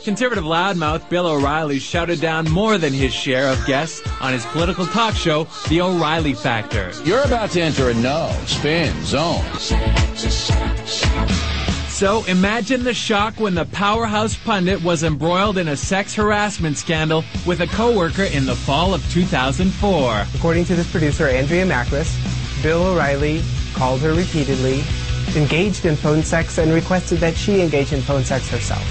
Conservative loudmouth Bill O'Reilly shouted down more than his share of guests on his political talk show, The O'Reilly Factor. You're about to enter a no-spin zone. So imagine the shock when the powerhouse pundit was embroiled in a sex harassment scandal with a coworker in the fall of 2004. According to this producer, Andrea Macris, Bill O'Reilly called her repeatedly, engaged in phone sex, and requested that she engage in phone sex herself.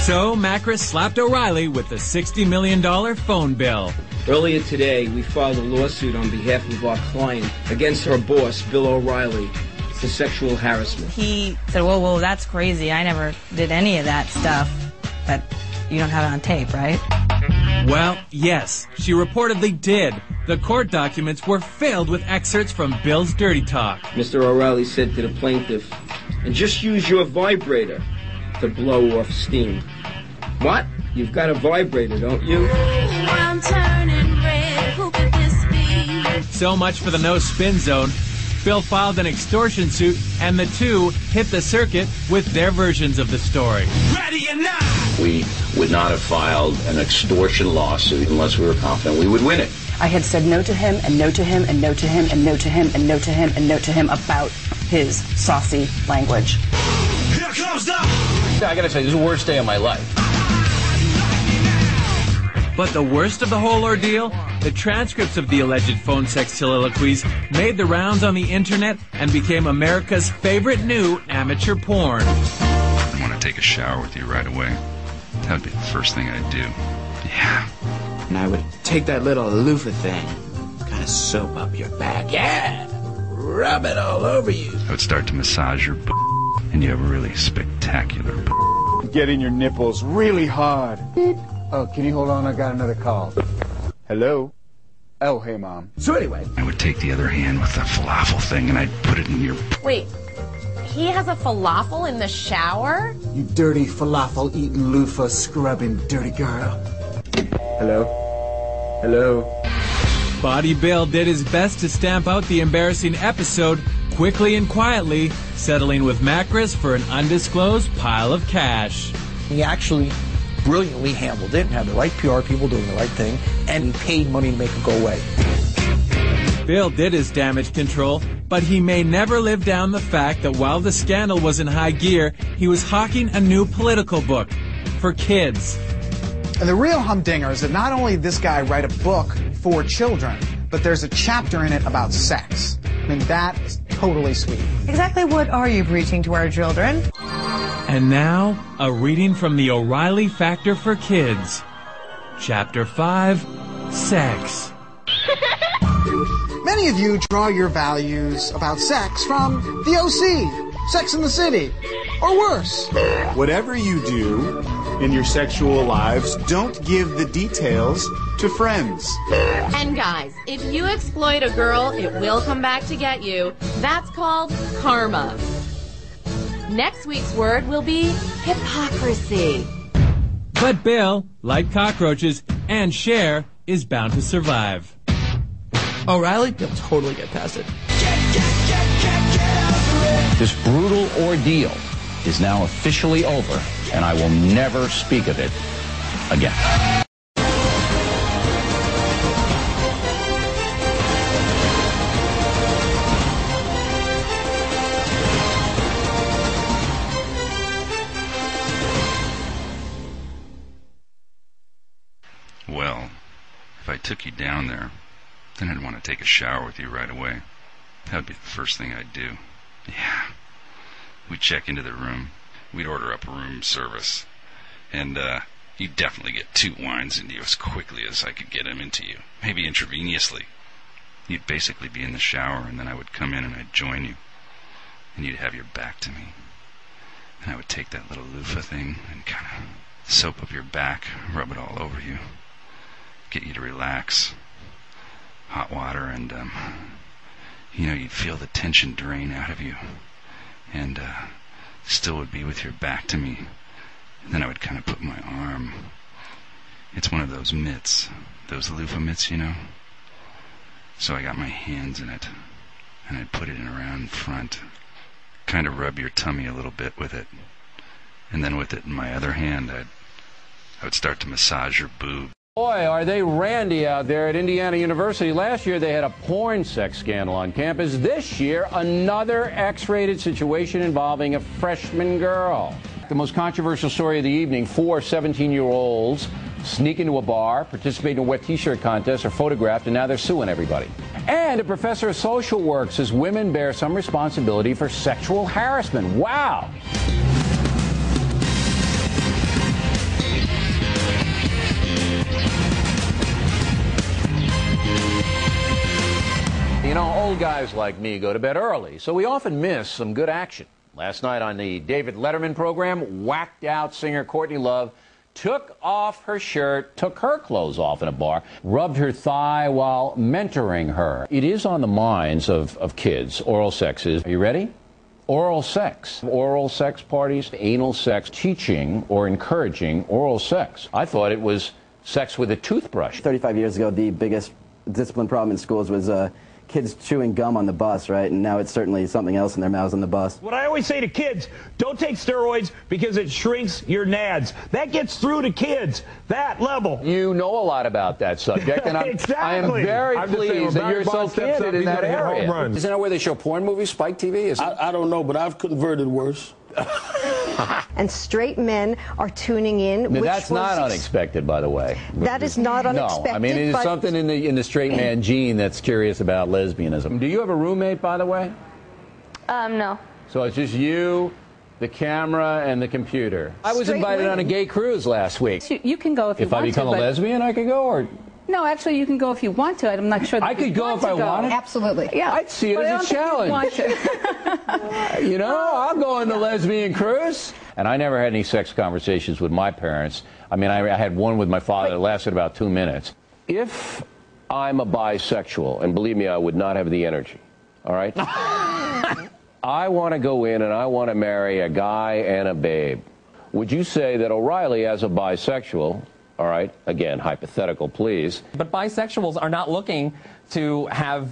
So Macris slapped O'Reilly with a $60 million phone bill. Earlier today, we filed a lawsuit on behalf of our client against her boss, Bill O'Reilly, for sexual harassment. He said, whoa, that's crazy. I never did any of that stuff. But you don't have it on tape, right? Well, yes, she reportedly did. The court documents were filled with excerpts from Bill's dirty talk. Mr. O'Reilly said to the plaintiff, and just use your vibrator to blow off steam. What? You've got a vibrator, don't you? I'm turning red. Who could this be? So much for the no-spin zone. Bill filed an extortion suit, and the two hit the circuit with their versions of the story. Ready or not? We would not have filed an extortion lawsuit unless we were confident we would win it. I had said no to him, and no to him, and no to him, and no to him, and no to him, and no to him about his saucy language. Here comes the... I gotta say, this is the worst day of my life. But the worst of the whole ordeal? The transcripts of the alleged phone sex soliloquies made the rounds on the internet and became America's favorite new amateur porn. I want to take a shower with you right away. That would be the first thing I'd do. Yeah. And I would take that little loofah thing, kind of soap up your back. Yeah! Rub it all over you. I would start to massage your and you have a really spectacular Get in your nipples really hard. Oh, can you hold on? I got another call. Hello? Oh, hey, Mom. So anyway. I would take the other hand with the falafel thing and I'd put it in your... Wait, he has a falafel in the shower? You dirty falafel-eating, loofah-scrubbing dirty girl. Hello? Hello? Body Bill did his best to stamp out the embarrassing episode quickly and quietly, settling with Macris for an undisclosed pile of cash. He actually brilliantly handled it and had the right PR people doing the right thing, and he paid money to make it go away. Bill did his damage control, but he may never live down the fact that while the scandal was in high gear, he was hawking a new political book for kids. And the real humdinger is that not only did this guy write a book for children, but there's a chapter in it about sex. I mean, that is totally sweet. Exactly what are you preaching to our children? And now, a reading from the O'Reilly Factor for Kids. Chapter 5, Sex. Many of you draw your values about sex from the OC, Sex and the City, or worse. Whatever you do in your sexual lives, don't give the details to friends. And guys, if you exploit a girl, it will come back to get you. That's called karma. Next week's word will be hypocrisy. But Bill, like cockroaches and Cher, is bound to survive. O'Reilly, you'll totally get past it. This brutal ordeal is now officially over, and I will never speak of it again. Well, if I took you down there, then I'd want to take a shower with you right away. That would be the first thing I'd do. Yeah. We'd check into the room. We'd order up room service. And, you'd definitely get 2 wines into you as quickly as I could get them into you. Maybe intravenously. You'd basically be in the shower, and then I would come in and I'd join you. And you'd have your back to me. And I would take that little loofah thing and kind of soap up your back, rub it all over you, get you to relax. Hot water, and, you'd feel the tension drain out of you. And, still would be with your back to me. And then I would kind of put my arm. It's one of those mitts. Those loofah mitts, you know? So I got my hands in it. And I'd put it in around front. Kind of rub your tummy a little bit with it. And then with it in my other hand, I'd I would start to massage your boob. Boy, are they randy out there at Indiana University. Last year they had a porn sex scandal on campus. This year, another X-rated situation involving a freshman girl. The most controversial story of the evening, 4 17-year-olds sneak into a bar, participate in a wet t-shirt contest, are photographed, and now they're suing everybody. And a professor of social work says women bear some responsibility for sexual harassment. Wow! You know, old guys like me go to bed early, so we often miss some good action. Last night on the David Letterman program, whacked-out singer Courtney Love took off her shirt, took her clothes off in a bar, rubbed her thigh while mentoring her. It is on the minds of kids. Oral sex is. Are you ready? Oral sex. Oral sex parties, anal sex, teaching or encouraging oral sex. I thought it was sex with a toothbrush. 35 years ago, the biggest discipline problem in schools was kids chewing gum on the bus, right? And now it's certainly something else in their mouths on the bus. What I always say to kids, don't take steroids because it shrinks your nads. That gets through to kids, that level. You know a lot about that subject, and exactly. I am very pleased that you're so candid in that area. Isn't that where they show porn movies, Spike TV? I don't know, but I've converted worse. And straight men are tuning in. Now, that's not unexpected, by the way. That is not unexpected. No, I mean, it is something in the straight man gene that's curious about lesbianism. Do you have a roommate, by the way? No. So it's just you, the camera, and the computer. I was Straight invited women. on a gay cruise last week. You can go if you want to. If I become a lesbian, I could go, or... No, actually, you can go if you want to. I'm not sure that I could go if I wanted. Absolutely. Yeah. I'd see it as a challenge. You know, I'll go on the lesbian cruise. And I never had any sex conversations with my parents. I mean, I had one with my father that lasted about 2 minutes. If I'm a bisexual, and believe me, I would not have the energy, all right? I want to go in and I want to marry a guy and a babe. Would you say that O'Reilly, as a bisexual, all right, again, hypothetical, please. But bisexuals are not looking to have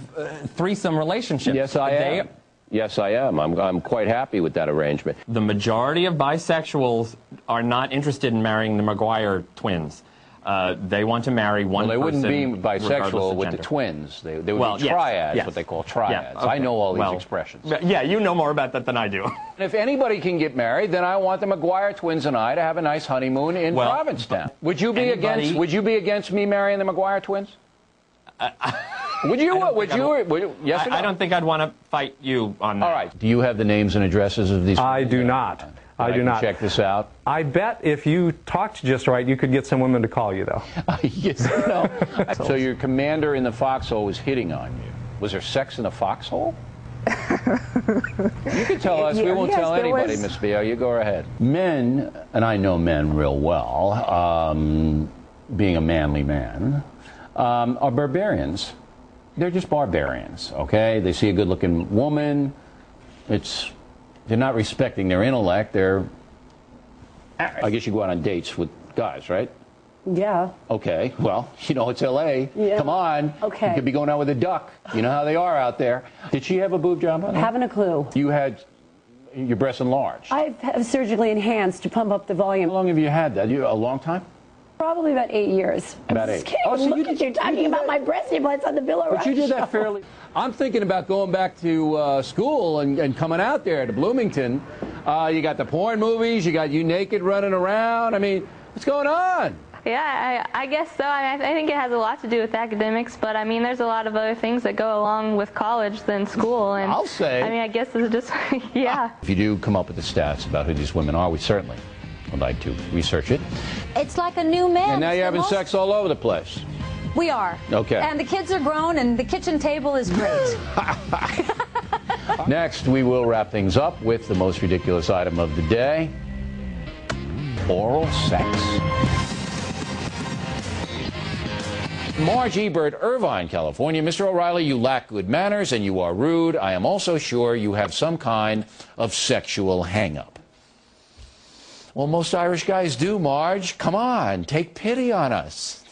threesome relationships. Yes, I am. Yes, I am. I'm quite happy with that arrangement. The majority of bisexuals are not interested in marrying the McGuire twins. They want to marry one person. Well, they wouldn't be bisexual with the twins. They would be triads, yes. what they call triads. Yeah, okay. I know all these expressions. Yeah, you know more about that than I do. If anybody can get married, then I want the McGuire twins and I to have a nice honeymoon in Provincetown. Would you be against me marrying the McGuire twins? Would you? Yes or no? I don't think I'd want to fight you on that. All right. Do you have the names and addresses of these? I do not. I do not. Check this out. I bet if you talked just right, you could get some women to call you, though. Yes. No. So your commander in the foxhole was hitting on you. Was there sex in the foxhole? You can tell us. We won't tell anybody, Miss Bio. You go ahead. Men, and I know men real well, being a manly man, are barbarians. They're just barbarians, okay? They see a good-looking woman. They're not respecting their intellect. I guess you go out on dates with guys, right? Yeah. Okay. Well, you know, it's L.A. Yeah. Come on. Okay. You could be going out with a duck. You know how they are out there. Did she have a boob job on her? Haven't a clue. You had your breasts enlarged. I've surgically enhanced to pump up the volume. How long have you had that? A long time? Probably about 8 years. About 8. I'm just kidding. Oh, so look at you talking about my breast implants on the Bill O'Reilly But you did that show. fairly. I'm thinking about going back to school and coming out there to Bloomington. You got the porn movies. You got you naked running around. I mean, what's going on? Yeah, I guess so. I think it has a lot to do with academics, but I mean, there's a lot of other things that go along with college than school. And I'll say. I mean, I guess it's just, yeah. If you do come up with the stats about who these women are, we certainly would like to research it. It's like a new man. And now you're having sex all over the place. We are. Okay. And the kids are grown, and the kitchen table is great. Next, we will wrap things up with the most ridiculous item of the day: oral sex. Marge Ebert, Irvine, California. Mr. O'Reilly, you lack good manners and you are rude. I am also sure you have some kind of sexual hang-up. Well, most Irish guys do, Marge. Come on, take pity on us.